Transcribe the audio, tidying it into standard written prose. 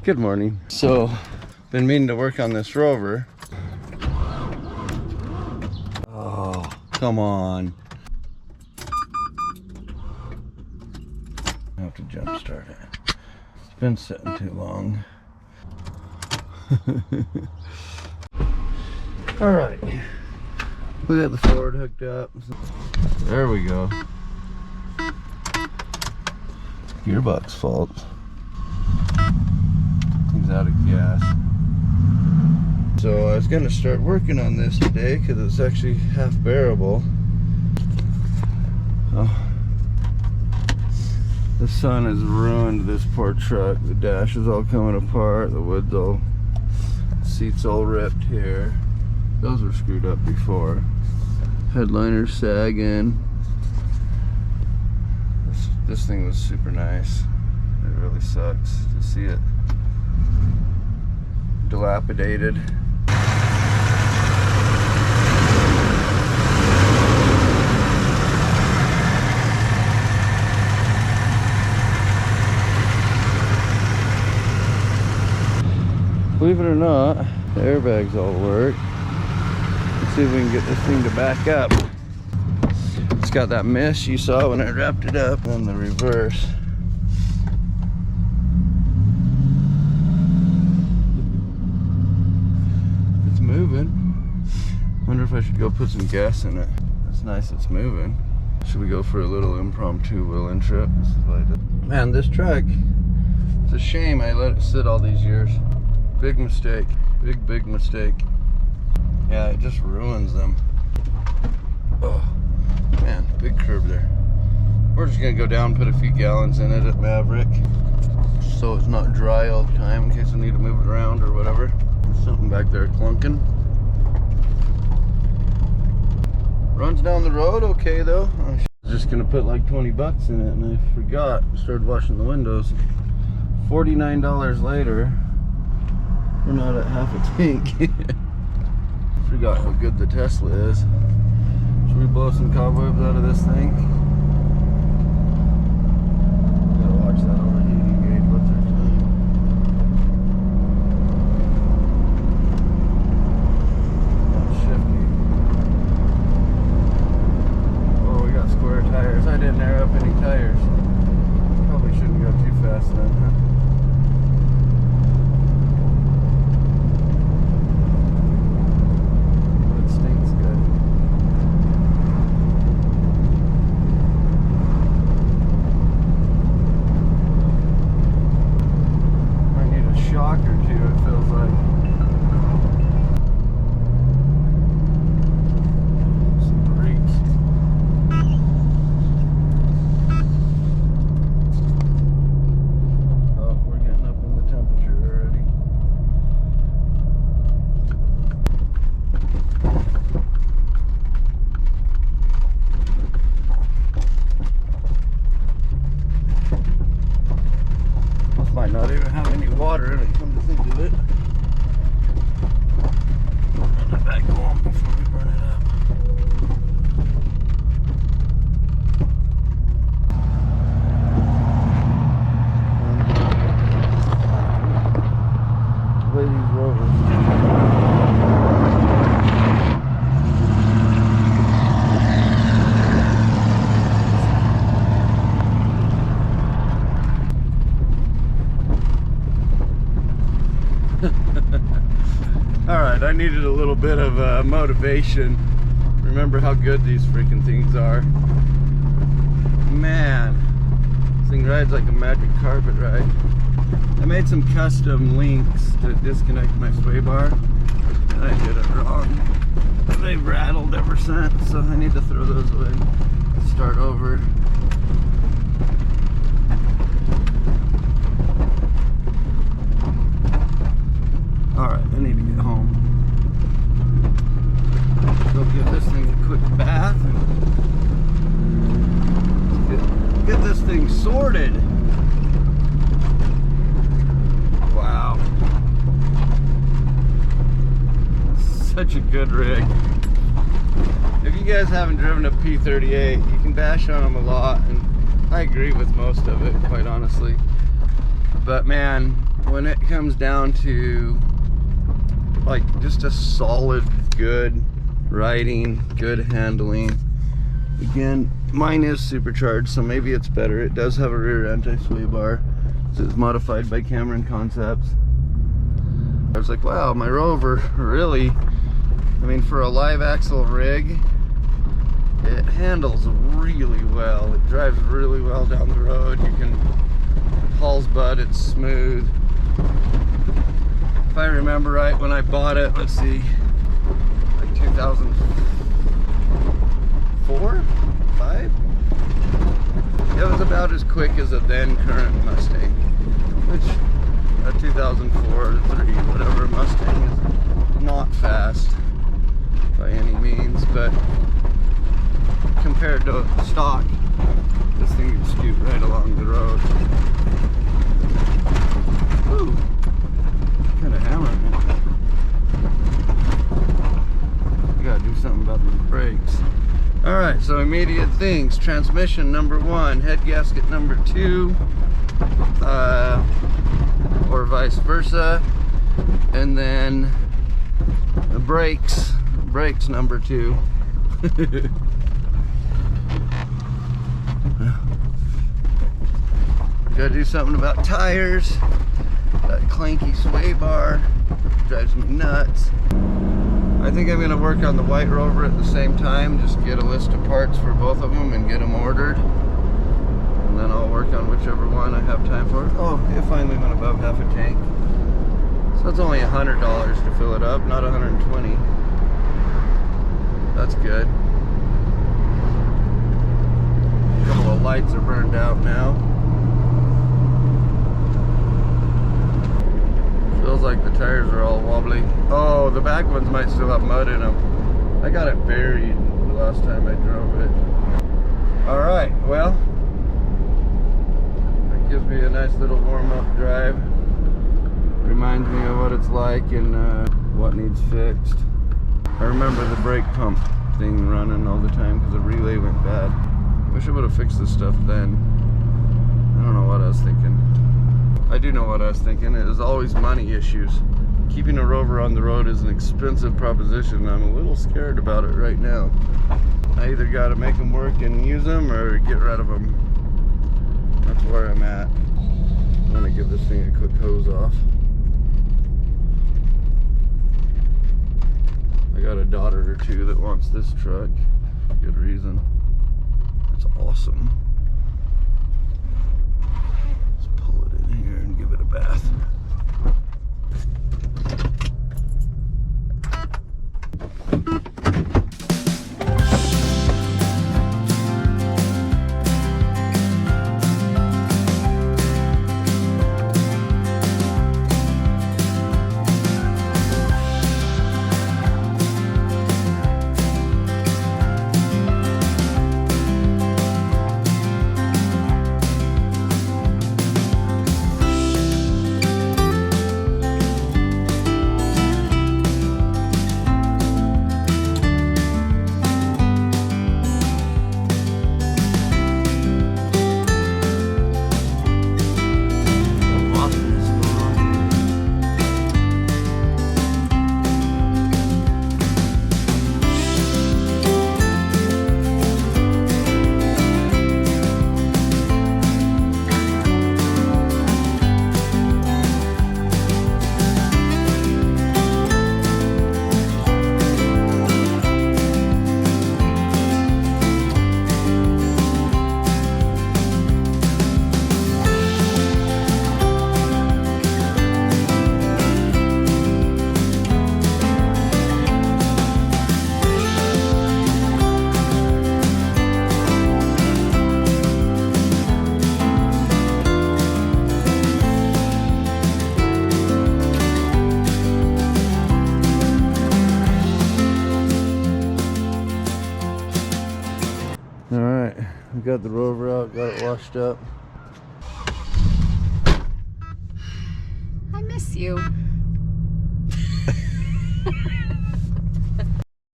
Good morning. So, been meaning to work on this Rover. Oh, come on. I have to jump start it. It's been sitting too long. All right. We got the Ford hooked up. There we go. Gearbox fault. Thing's out of gas. So I was gonna start working on this today because it's actually half bearable. Oh. The sun has ruined this poor truck. The dash is all coming apart. The wood's all, seats all ripped here. Those were screwed up before. Headliner's sagging. This thing was super nice. It really sucks to see it dilapidated. Believe it or not, the airbags all work. Let's see if we can get this thing to back up. It's got that mesh you saw when I wrapped it up, and the reverse. It's moving. Wonder if I should go put some gas in it. That's nice, it's moving. Should we go for a little impromptu wheeling trip? This is what I did. Man, this truck, it's a shame I let it sit all these years. Big mistake. Big mistake. Yeah, it just ruins them. Oh. Man, big curb there. We're just gonna go down and put a few gallons in it at Maverick so it's not dry all the time in case I need to move it around or whatever. There's something back there clunking. Runs down the road okay though. I was just gonna put like 20 bucks in it and I forgot. Started washing the windows. $49 later, we're not at half a tank. Forgot how good the Tesla is. Should we blow some cobwebs out of this thing? Gotta watch that overheating gauge. What's our time? That's shifty. Oh, we got square tires. I didn't air up any tires. Probably shouldn't go too fast then, huh? Might not even have any water in it, come to think of it. Run it back home before we burn it up. The way these Rovers. Alright, I needed a little bit of motivation. Remember how good these freaking things are. Man, this thing rides like a magic carpet ride. I made some custom links to disconnect my sway bar, and I did it wrong. They've rattled ever since, so I need to throw those away. Start over. Alright, I need to get home. Go give this thing a quick bath and get this thing sorted. Wow. Such a good rig. If you guys haven't driven a P38, you can bash on them a lot, and I agree with most of it, quite honestly. But man, when it comes down to like just a solid, good riding, good handling. Again, mine is supercharged, so maybe it's better. It does have a rear anti-sway bar. It's modified by Cameron Concepts. I was like, wow, my Rover really, I mean, for a live axle rig, it handles really well. It drives really well down the road. You can, hauls butt, it's smooth. If I remember right, when I bought it, let's see, like 2004, 5? It was about as quick as a then current Mustang, which a 2004 or 3, whatever Mustang is not fast by any means, but compared to stock, this thing can scoot right along the road. Ooh, kind of hammering it. You gotta do something about these brakes. Alright, so immediate things. Transmission number 1, head gasket number 2, or vice versa, and then the brakes number 2. Gotta do something about tires. That clanky sway bar drives me nuts. I think I'm gonna work on the white Rover at the same time, just get a list of parts for both of them and get them ordered. And then I'll work on whichever one I have time for. Oh, it finally went above half a tank. So it's only $100 to fill it up, not $120. That's good. A couple of lights are burned out now. Feels like the tires are all wobbly. Oh, the back ones might still have mud in them. I got it buried the last time I drove it. Alright, well, that gives me a nice little warm-up drive. Reminds me of what it's like and what needs fixed. I remember the brake pump thing running all the time because the relay went bad. Wish I would have fixed this stuff then. I don't know what I was thinking. I do know what I was thinking. It was always money issues. Keeping a Rover on the road is an expensive proposition. I'm a little scared about it right now. I either got to make them work and use them or get rid of them. That's where I'm at. I'm going to give this thing a quick hose off. I got a daughter or two that wants this truck. Good reason. It's awesome. Let's pull it in here and give it a bath. Alright, we got the Rover out, got it washed up. I miss you.